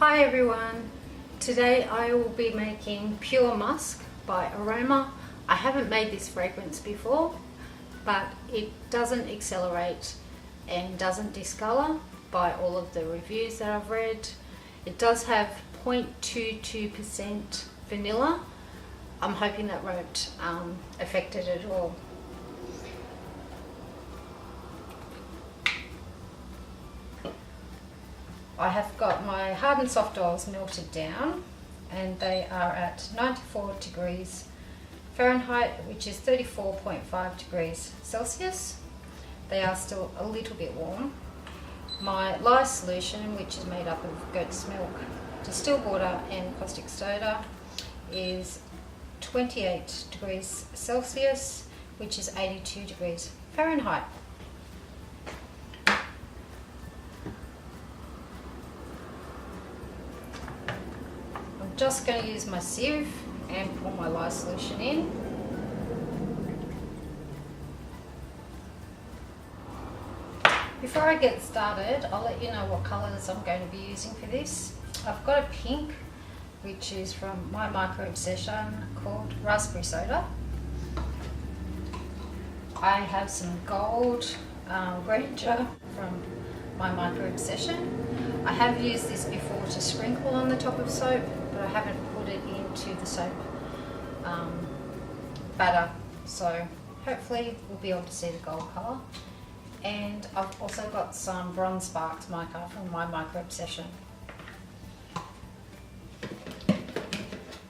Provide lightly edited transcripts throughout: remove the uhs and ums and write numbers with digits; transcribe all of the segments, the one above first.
Hi everyone, today I will be making Pure Musk by Eroma. I haven't made this fragrance before, but it doesn't accelerate and doesn't discolor by all of the reviews that I've read. It does have 0.22% vanilla. I'm hoping that won't affect it at all. I have got my hard and soft oils melted down, and they are at 94 degrees Fahrenheit, which is 34.5 degrees Celsius. They are still a little bit warm. My lye solution, which is made up of goat's milk, distilled water and caustic soda, is 28 degrees Celsius, which is 82 degrees Fahrenheit. I'm just going to use my sieve and pour my lye solution in. Before I get started, I'll let you know what colours I'm going to be using for this. I've got a pink, which is from my Mica obsession, called Raspberry Soda. I have some gold Granger from my Mica obsession. I have used this before to sprinkle on the top of soap, but I haven't put it into the soap batter, so hopefully we'll be able to see the gold colour. And I've also got some Bronze Sparks mica from my Mica obsession.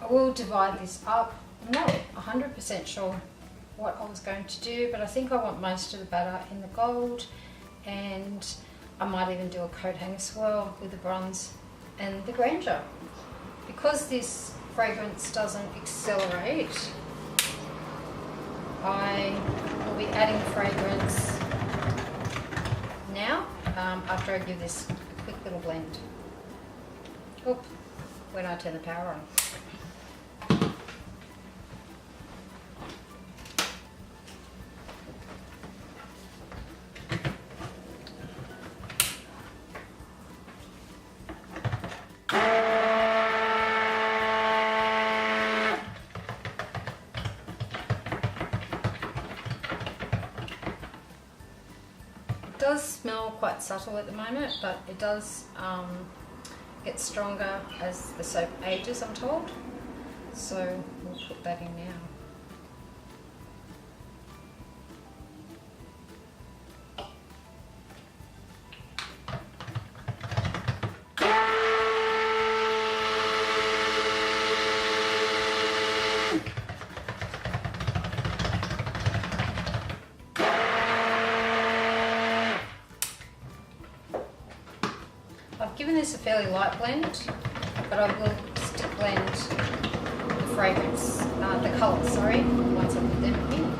I will divide this up. I'm not 100% sure what I was going to do, but I think I want most of the batter in the gold, and I might even do a coat hanger swirl with the bronze and the Granger. Because this fragrance doesn't accelerate, I will be adding the fragrance now, after I give this a quick little blend. Oop, when I turn the power on. It does smell quite subtle at the moment, but it does get stronger as the soap ages, I'm told. So we'll put that in now. I've given this a fairly light blend, but I will stick blend the fragrance, the colours, sorry, once I put them in.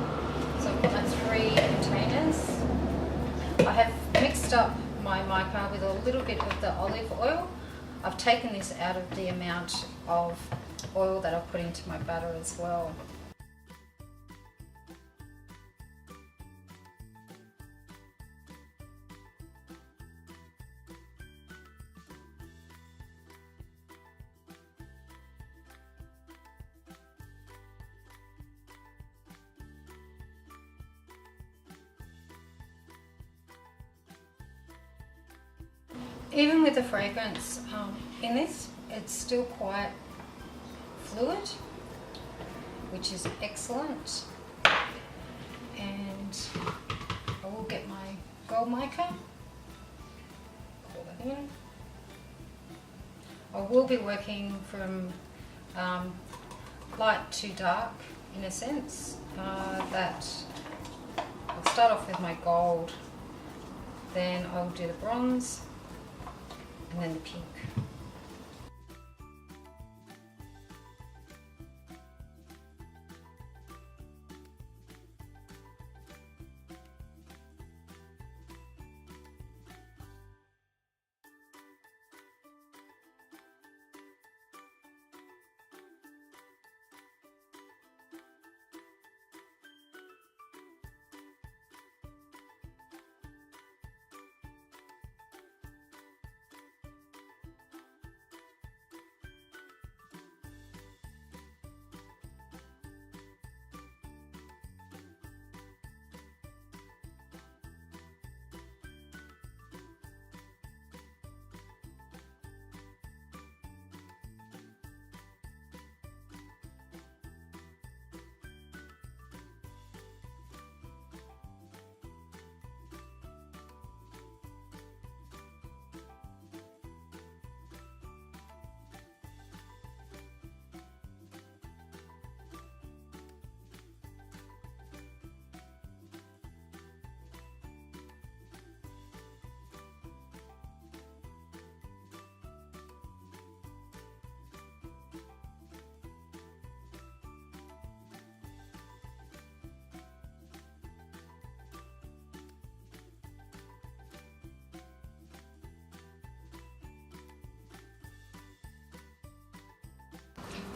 So I've got my 3 containers. I have mixed up my mica with a little bit of the olive oil. I've taken this out of the amount of oil that I've put into my batter as well. Even with the fragrance in this, it's still quite fluid, which is excellent. And I will get my gold mica, pour that in. I will be working from light to dark, in a sense, that I'll start off with my gold, then I'll do the bronze, and then the pink.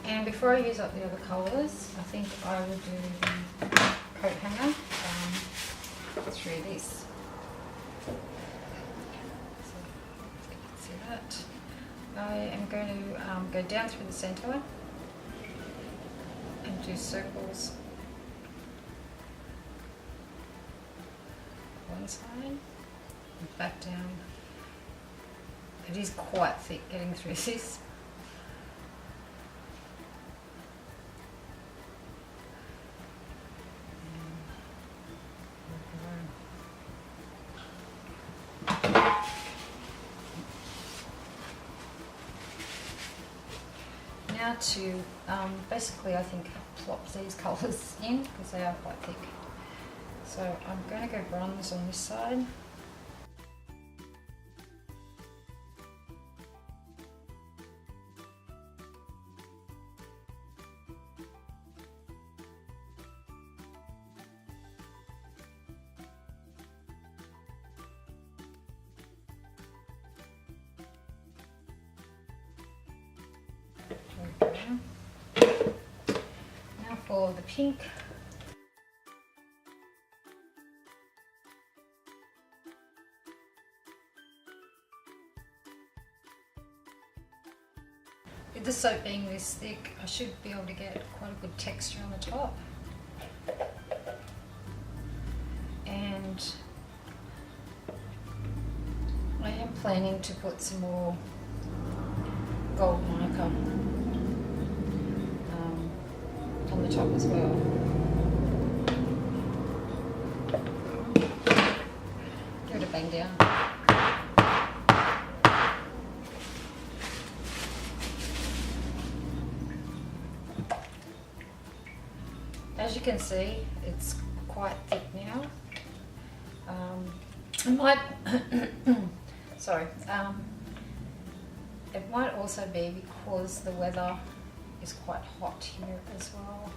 And before I use up the other colours, I think I will do the coat hanger through this. So, you can see that. I am going to go down through the centre and do circles one side and back down. It is quite thick getting through this. Now to basically, I think, plop these colours in because they are quite thick. So I'm going to go bronze on this side. Now for the pink. With the soap being this thick, I should be able to get quite a good texture on the top. And I am planning to put some more gold mica on the top as well. Give it a bang down. As you can see, it's quite thick now. It might, sorry, it might also be because the weather is quite hot here as well.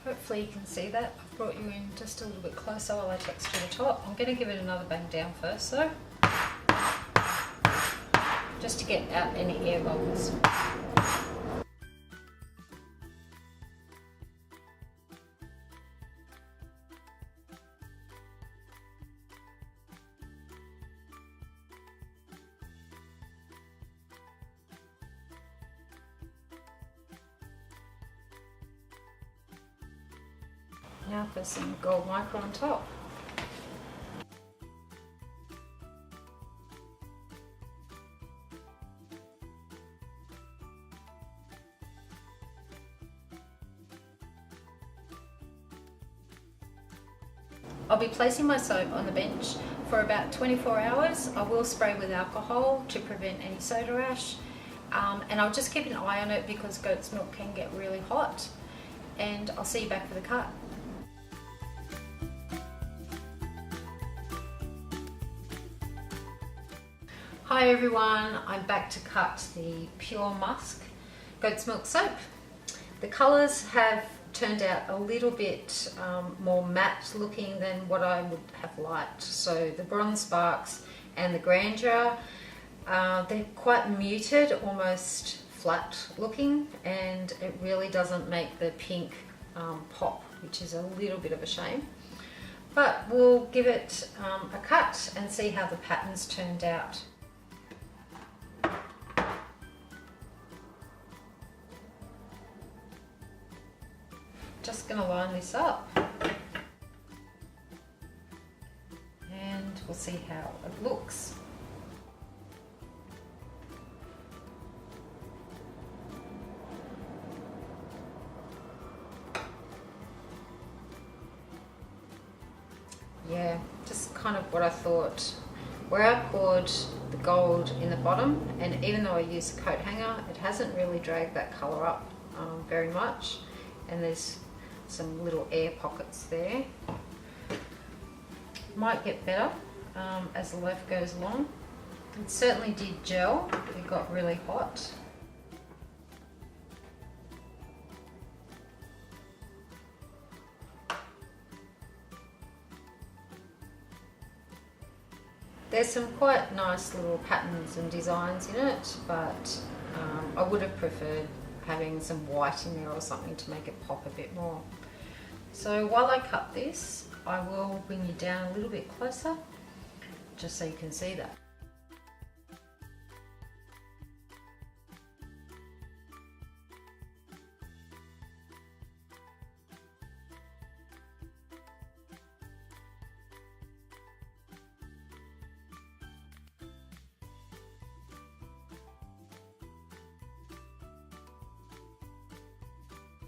Hopefully you can see that. I've brought you in just a little bit closer while I texture the top. I'm going to give it another bang down first though, just to get out any air bubbles. Now for some gold mica on top. I'll be placing my soap on the bench for about 24 hours. I will spray with alcohol to prevent any soda ash, and I'll just keep an eye on it because goat's milk can get really hot. And I'll see you back for the cut. Hi everyone, I'm back to cut the pure Musk goat's milk soap. The colours have turned out a little bit more matte looking than what I would have liked. So the bronze sparks and the grandeur, they're quite muted, almost flat looking, and it really doesn't make the pink pop, which is a little bit of a shame. But we'll give it a cut and see how the patterns turned out. Just going to line this up and we'll see how it looks. Yeah, just kind of what I thought. Where I poured the gold in the bottom, and even though I used a coat hanger, it hasn't really dragged that colour up very much, and there's some little air pockets there. Might get better as the loaf goes along. It certainly did gel, it got really hot. There's some quite nice little patterns and designs in it, but I would have preferred having some white in there or something to make it pop a bit more. So while I cut this, I will bring you down a little bit closer, just so you can see that.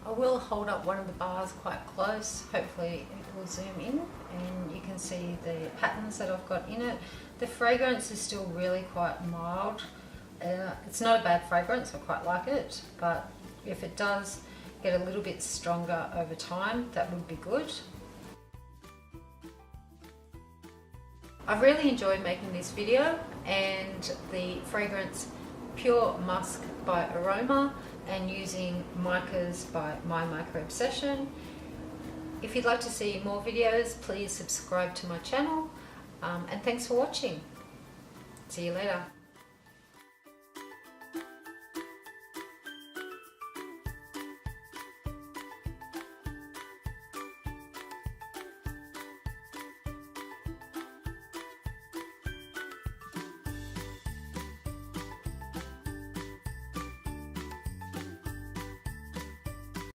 I will hold up one of the bars quite close, hopefully it will zoom in and you can see the patterns that I've got in it. The fragrance is still really quite mild. It's not a bad fragrance, I quite like it, but if it does get a little bit stronger over time, that would be good. I've really enjoyed making this video, and the fragrance Pure Musk by Eroma and using Mica's by My Mica Obsession. If you'd like to see more videos, please subscribe to my channel, and thanks for watching. See you later.